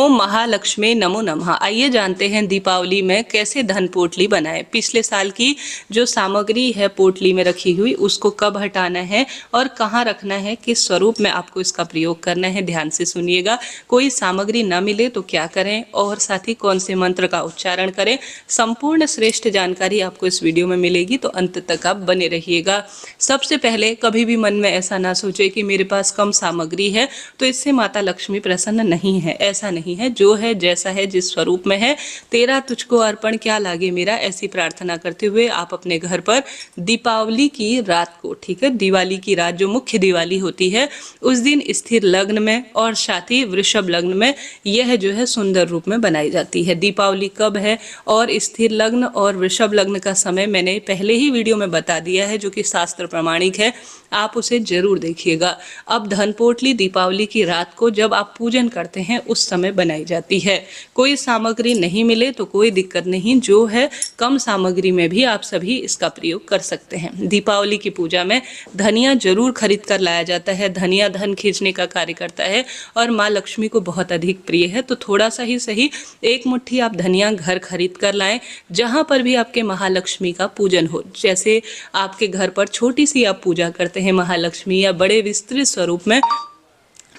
ओम महालक्ष्मी नमो नमः। आइए जानते हैं दीपावली में कैसे धन पोटली बनाएं। पिछले साल की जो सामग्री है पोटली में रखी हुई उसको कब हटाना है और कहाँ रखना है, किस स्वरूप में आपको इसका प्रयोग करना है, ध्यान से सुनिएगा। कोई सामग्री न मिले तो क्या करें और साथ ही कौन से मंत्र का उच्चारण करें, संपूर्ण श्रेष्ठ जानकारी आपको इस वीडियो में मिलेगी, तो अंत तक आप बने रहिएगा। सबसे पहले कभी भी मन में ऐसा ना सोचे कि मेरे पास कम सामग्री है तो इससे माता लक्ष्मी प्रसन्न नहीं है। ऐसा नहीं है, जो है जैसा है जिस स्वरूप में है, तेरा तुझको अर्पण क्या लागे मेरा, ऐसी प्रार्थना करते हुए आप अपने घर पर दीपावली की रात को, ठीक है, दिवाली की रात जो मुख्य दिवाली होती है उस दिन स्थिर लग्न में और साथ ही वृषभ लग्न में यह जो है सुंदर रूप में बनाई जाती है। दीपावली कब है और स्थिर लग्न और वृषभ लग्न का समय मैंने पहले ही वीडियो में बता दिया है, जो कि शास्त्र प्रमाणिक है, आप उसे जरूर देखिएगा। अब धन पोटली दीपावली की रात को जब आप पूजन करते हैं उस समय बनाई जाती है। कोई सामग्री नहीं मिले तो कोई दिक्कत नहीं, जो है कम सामग्री में भी आप सभी इसका प्रयोग कर सकते हैं। दीपावली की पूजा में धनिया जरूर खरीद कर लाया जाता है। धनिया धन खींचने का कार्य करता है और माँ लक्ष्मी को बहुत अधिक प्रिय है, तो थोड़ा सा ही सही एक मुट्ठी आप धनिया घर खरीद कर लाएं। जहाँ पर भी आपके महालक्ष्मी का पूजन हो, जैसे आपके घर पर छोटी सी आप पूजा करते हैं महालक्ष्मी या बड़े विस्तृत स्वरूप में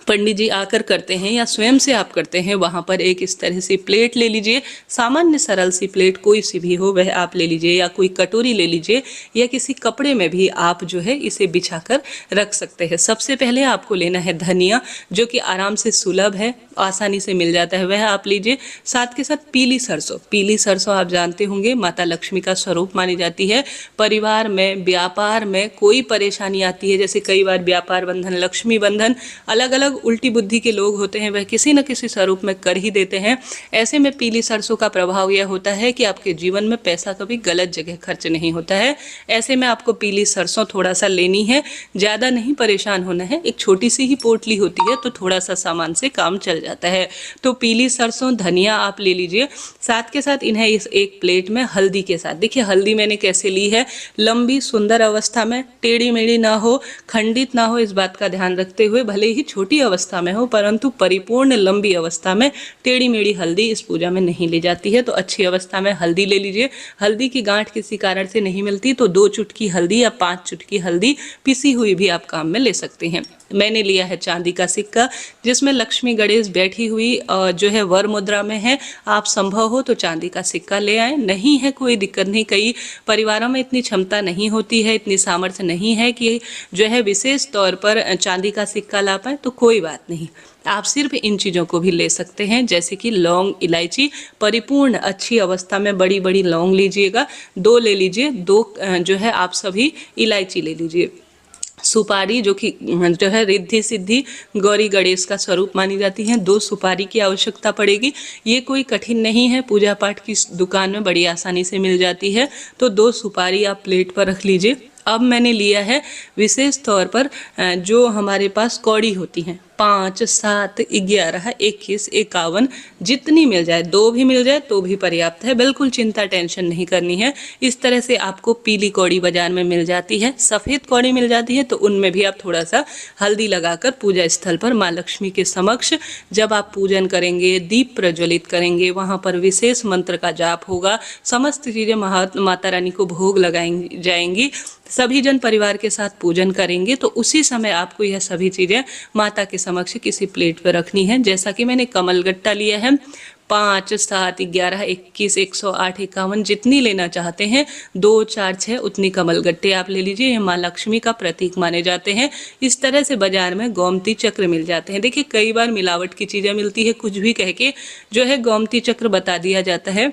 पंडित जी आकर करते हैं या स्वयं से आप करते हैं, वहाँ पर एक इस तरह से प्लेट ले लीजिए, सामान्य सरल सी प्लेट कोई सी भी हो वह आप ले लीजिए, या कोई कटोरी ले लीजिए, या किसी कपड़े में भी आप जो है इसे बिछाकर रख सकते हैं। सबसे पहले आपको लेना है धनिया, जो कि आराम से सुलभ है, आसानी से मिल जाता है, वह आप लीजिए। साथ के साथ पीली सरसों, पीली सरसों आप जानते होंगे माता लक्ष्मी का स्वरूप मानी जाती है। परिवार में, व्यापार में कोई परेशानी आती है, जैसे कई बार व्यापार बंधन, लक्ष्मी बंधन, अलग अलग उल्टी बुद्धि के लोग होते हैं, वह किसी न किसी स्वरूप में कर ही देते हैं। ऐसे में पीली सरसों का प्रभाव यह होता है कि आपके जीवन में पैसा कभी गलत जगह खर्च नहीं होता है। ऐसे में आपको पीली सरसों थोड़ा सा लेनी है, ज़्यादा नहीं परेशान होना है। एक छोटी सी ही पोटली होती है तो थोड़ा सा सामान से काम चल जाता है। तो पीली सरसों, धनिया आप ले लीजिए। साथ के साथ इन्हें इस एक प्लेट में हल्दी के साथ, देखिए हल्दी मैंने कैसे ली है, लंबी सुंदर अवस्था में, टेढ़ी मेढ़ी ना हो, खंडित ना हो, इस बात का ध्यान रखते हुए, भले ही छोटी अवस्था में हो परंतु परिपूर्ण लंबी अवस्था में टेढ़ी मेढ़ी हल्दी इस पूजा में नहीं ली जाती है। तो अच्छी अवस्था में हल्दी ले लीजिए। हल्दी की गांठ किसी कारण से नहीं मिलती तो 2 चुटकी हल्दी या 5 चुटकी हल्दी पिसी हुई भी आप काम में ले सकते हैं। मैंने लिया है चांदी का सिक्का, जिसमें लक्ष्मी गणेश बैठी हुई जो है वर मुद्रा में है। आप संभव हो तो चांदी का सिक्का ले आए, नहीं है कोई दिक्कत नहीं। कई परिवारों में इतनी क्षमता नहीं होती है, इतनी सामर्थ्य नहीं है कि जो है विशेष तौर पर चांदी का सिक्का ला पाए, तो कोई बात नहीं, आप सिर्फ इन चीज़ों को भी ले सकते हैं, जैसे कि लौंग, इलायची, परिपूर्ण अच्छी अवस्था में बड़ी बड़ी लौंग लीजिएगा, 2 ले लीजिए, 2 जो है आप सभी इलायची ले लीजिए। सुपारी, जो कि जो है रिद्धि सिद्धि गौरी गणेश का स्वरूप मानी जाती है, 2 सुपारी की आवश्यकता पड़ेगी। ये कोई कठिन नहीं है, पूजा पाठ की दुकान में बड़ी आसानी से मिल जाती है। तो 2 सुपारी आप प्लेट पर रख लीजिए। अब मैंने लिया है विशेष तौर पर जो हमारे पास कौड़ी होती हैं, 5, 7, 11, 21, 51, जितनी मिल जाए, 2 भी मिल जाए तो भी पर्याप्त है, बिल्कुल चिंता टेंशन नहीं करनी है। इस तरह से आपको पीली कौड़ी बाजार में मिल जाती है, सफ़ेद कौड़ी मिल जाती है, तो उनमें भी आप थोड़ा सा हल्दी लगाकर पूजा स्थल पर माँ लक्ष्मी के समक्ष जब आप पूजन करेंगे, दीप प्रज्वलित करेंगे, वहाँ पर विशेष मंत्र का जाप होगा, समस्त चीज़ें माता रानी को भोग लगाई जाएंगी, सभी जन परिवार के साथ पूजन करेंगे, तो उसी समय आपको यह सभी चीज़ें माता के समक्ष किसी प्लेट पर रखनी है। जैसा कि मैंने कमलगट्टा लिया है, 5, 7, 11, 21, 108, 51, जितनी लेना चाहते हैं, 2, 4, 6 उतनी कमलगट्टे आप ले लीजिए। ये माँ लक्ष्मी का प्रतीक माने जाते हैं। इस तरह से बाजार में गोमती चक्र मिल जाते हैं। देखिए कई बार मिलावट की चीज़ें मिलती है, कुछ भी कह के जो है गोमती चक्र बता दिया जाता है।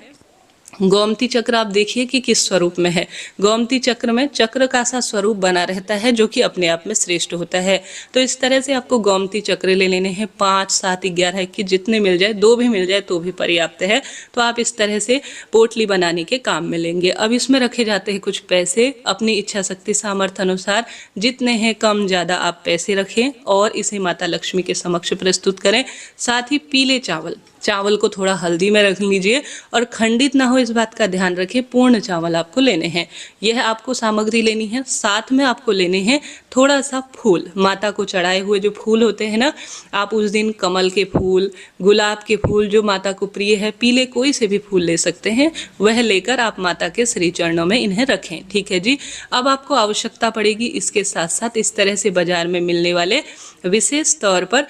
गोमती चक्र आप देखिए कि किस स्वरूप में है। गोमती चक्र में चक्र का सा स्वरूप बना रहता है, जो कि अपने आप में श्रेष्ठ होता है। तो इस तरह से आपको गोमती चक्र ले लेने हैं, 5, 7, 11, 21 जितने मिल जाए, 2 भी मिल जाए तो भी पर्याप्त है। तो आप इस तरह से पोटली बनाने के काम में लेंगे। अब इसमें रखे जाते हैं कुछ पैसे, अपनी इच्छा शक्ति सामर्थ्य अनुसार जितने हैं कम ज़्यादा आप पैसे रखें और इसे माता लक्ष्मी के समक्ष प्रस्तुत करें। साथ ही पीले चावल, चावल को थोड़ा हल्दी में रख लीजिए और खंडित ना हो इस बात का ध्यान रखिए। पूर्ण चावल आपको लेने हैं। यह आपको सामग्री लेनी है। साथ में आपको लेने हैं थोड़ा सा फूल। माता को चढ़ाए हुए जो फूल होते हैं ना, आप उस दिन कमल के फूल, गुलाब के फूल, जो माता को प्रिय है, पीले कोई से भी फूल ले सकते हैं, वह लेकर आप माता के श्री चरणों में इन्हें रखें। ठीक है जी। अब आपको आवश्यकता पड़ेगी इसके साथ साथ इस तरह से बाजार में मिलने वाले विशेष तौर पर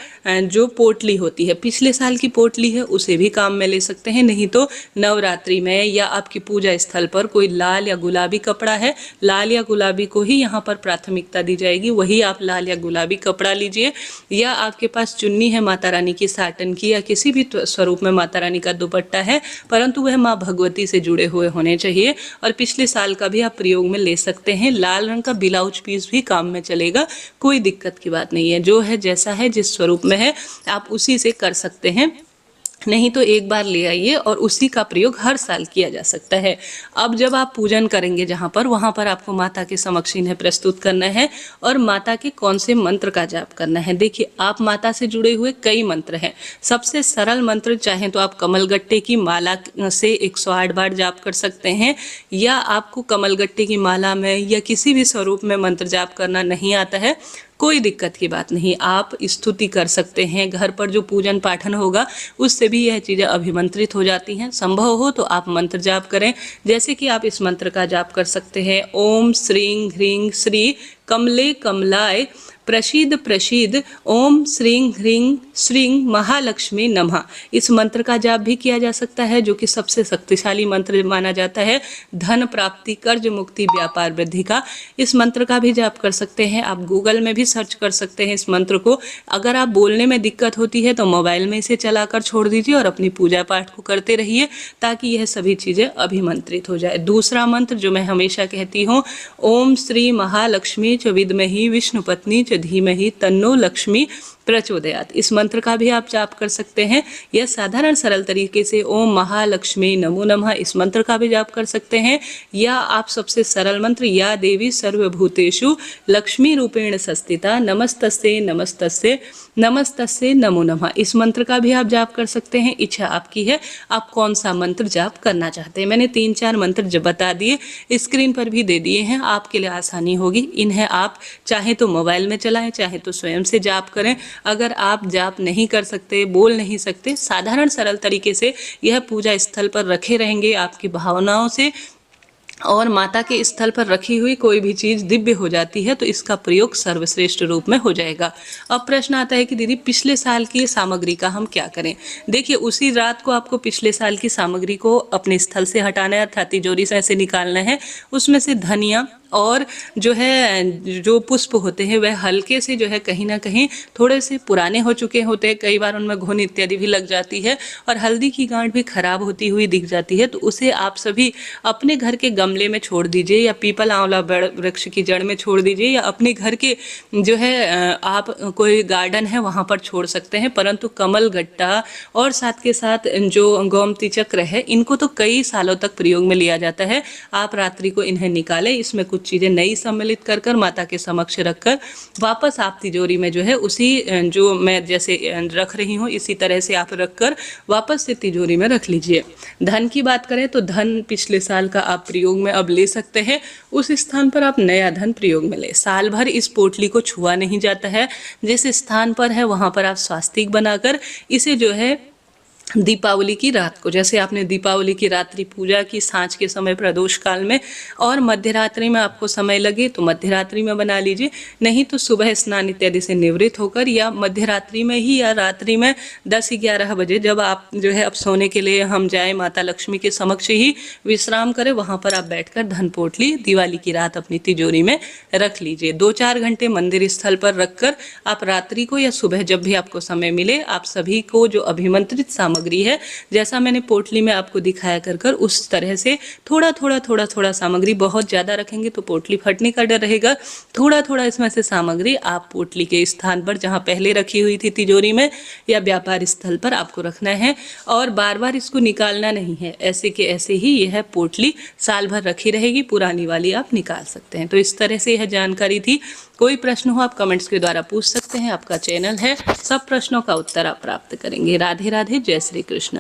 जो पोटली होती है, पिछले साल की पोटली है, उसे भी काम में ले सकते हैं। नहीं तो नवरात्रि में या आपकी पूजा स्थल पर कोई लाल या गुलाबी कपड़ा है, लाल या गुलाबी को ही यहाँ पर प्राथमिकता दी जाएगी, वही आप लाल या गुलाबी कपड़ा लीजिए। या आपके पास चुन्नी है माता रानी की साटन की, या किसी भी स्वरूप में माता रानी का दुपट्टा है, परंतु वह माँ भगवती से जुड़े हुए होने चाहिए। और पिछले साल का भी आप प्रयोग में ले सकते हैं। लाल रंग का ब्लाउज पीस भी काम में चलेगा, कोई दिक्कत की बात नहीं है। जो है जैसा है, जिस स्वरूप में है, आप उसी से कर सकते हैं। नहीं तो एक बार ले आइए और उसी का प्रयोग हर साल किया जा सकता है। अब जब आप पूजन करेंगे जहाँ पर, वहाँ पर आपको माता के समक्ष इन्हें प्रस्तुत करना है और माता के कौन से मंत्र का जाप करना है। देखिए, आप माता से जुड़े हुए कई मंत्र हैं। सबसे सरल मंत्र चाहें तो आप कमलगट्टे की माला से 108 बार जाप कर सकते हैं, या आपको कमलगट्टे की माला में या किसी भी स्वरूप में मंत्र जाप करना नहीं आता है, कोई दिक्कत की बात नहीं। आप स्तुति कर सकते हैं। घर पर जो पूजन पाठन होगा उससे भी यह चीज़ें अभिमंत्रित हो जाती हैं। संभव हो तो आप मंत्र जाप करें। जैसे कि आप इस मंत्र का जाप कर सकते हैं, ओम श्रीं ह्रीं श्री कमले कमलाय प्रसीद प्रसीद ओम श्रीं ह्रीं श्रीं महालक्ष्मी नमः। इस मंत्र का जाप भी किया जा सकता है, जो कि सबसे शक्तिशाली मंत्र माना जाता है धन प्राप्ति, कर्ज मुक्ति, व्यापार वृद्धि का। इस मंत्र का भी जाप कर सकते हैं। आप गूगल में भी सर्च कर सकते हैं इस मंत्र को। अगर आप बोलने में दिक्कत होती है तो मोबाइल में इसे चलाकर छोड़ दीजिए और अपनी पूजा पाठ को करते रहिए, ताकि यह सभी चीज़ें अभिमंत्रित हो जाए। दूसरा मंत्र जो मैं हमेशा कहती हूँ, ओम श्री महालक्ष्मी च विद्महि विष्णुपत्नी च धीमहि तन्नो लक्ष्मी प्रचोदयात। इस मंत्र का भी आप जाप कर सकते हैं। यह साधारण सरल तरीके से ओम महालक्ष्मी नमो नमः, इस मंत्र का भी जाप कर सकते हैं। या आप सबसे सरल मंत्र, या देवी सर्वभूतेषु लक्ष्मी रूपेण संस्थिता नमस्तस्ये नमस्तस्ये नमस्तस्ये नमो नमः, इस मंत्र का भी आप जाप कर सकते हैं। इच्छा आपकी है, आप कौन सा मंत्र जाप करना चाहते हैं। मैंने 3-4 मंत्र जब बता दिए, स्क्रीन पर भी दे दिए हैं, आपके लिए आसानी होगी। इन्हें आप चाहे तो मोबाइल में चलाएं, चाहे तो स्वयं से जाप करें। अगर आप जाप नहीं कर सकते, बोल नहीं सकते, साधारण सरल तरीके से यह पूजा स्थल पर रखे रहेंगे आपकी भावनाओं से, और माता के स्थल पर रखी हुई कोई भी चीज़ दिव्य हो जाती है, तो इसका प्रयोग सर्वश्रेष्ठ रूप में हो जाएगा। अब प्रश्न आता है कि दीदी पिछले साल की सामग्री का हम क्या करें। देखिए, उसी रात को आपको पिछले साल की सामग्री को अपने स्थल से हटाना है, अर्थात तिजोरी से ऐसे निकालना है। उसमें से धनिया और जो है जो पुष्प होते हैं वह हल्के से जो है कहीं ना कहीं थोड़े से पुराने हो चुके होते हैं, कई बार उनमें घुन इत्यादि भी लग जाती है, और हल्दी की गांठ भी खराब होती हुई दिख जाती है। तो उसे आप सभी अपने घर के गमले में छोड़ दीजिए, या पीपल आंवला वृक्ष की जड़ में छोड़ दीजिए, या अपने घर के जो है आप कोई गार्डन है वहाँ पर छोड़ सकते हैं। परंतु कमल गट्टा और साथ के साथ जो गोमती चक्र है, इनको तो कई सालों तक प्रयोग में लिया जाता है। आप रात्रि को इन्हें निकालें, इसमें कुछ चीज़ें नई सम्मिलित कर कर माता के समक्ष रखकर वापस आप तिजोरी में जो है उसी जो मैं जैसे रख रही हूँ इसी तरह से आप रखकर वापस से तिजोरी में रख लीजिए। धन की बात करें तो धन पिछले साल का आप प्रयोग में अब ले सकते हैं, उस स्थान पर आप नया धन प्रयोग में ले। साल भर इस पोटली को छुआ नहीं जाता है। जिस स्थान पर है वहाँ पर आप स्वास्तिक बनाकर इसे जो है दीपावली की रात को, जैसे आपने दीपावली की रात्रि पूजा की सांझ के समय प्रदोष काल में, और मध्य रात्रि में आपको समय लगे तो मध्य रात्रि में बना लीजिए, नहीं तो सुबह स्नान इत्यादि से निवृत्त होकर या मध्य रात्रि में ही या रात्रि में 10-11 बजे जब आप जो है अब सोने के लिए हम जाए माता लक्ष्मी के समक्ष ही विश्राम करें, वहाँ पर आप बैठकर धन पोटली दिवाली की रात अपनी तिजोरी में रख लीजिए। 2-4 घंटे मंदिर स्थल पर रखकर आप रात्रि को या सुबह जब भी आपको समय मिले आप सभी को जो अभिमंत्रित सामग्री है, जैसा मैंने पोटली में आपको दिखाया कर उस तरह से थोड़ा थोड़ा सामग्री, बहुत ज़्यादा रखेंगे तो पोटली फटने का डर रहेगा। थोड़ा इसमें से सामग्री आप पोटली के स्थान पर जहाँ पहले रखी हुई थी तिजोरी में या व्यापार स्थल पर आपको रखना है, और बार बार इसको निकालना नहीं है। ऐसे के ऐसे ही यह पोटली साल भर रखी रहेगी, पुरानी वाली आप निकाल सकते हैं। तो इस तरह से यह जानकारी थी कोई प्रश्न हो आप कमेंट्स के द्वारा पूछ सकते हैं। आपका चैनल है, सब प्रश्नों का उत्तर आप प्राप्त करेंगे। राधे राधे, जय श्री कृष्ण।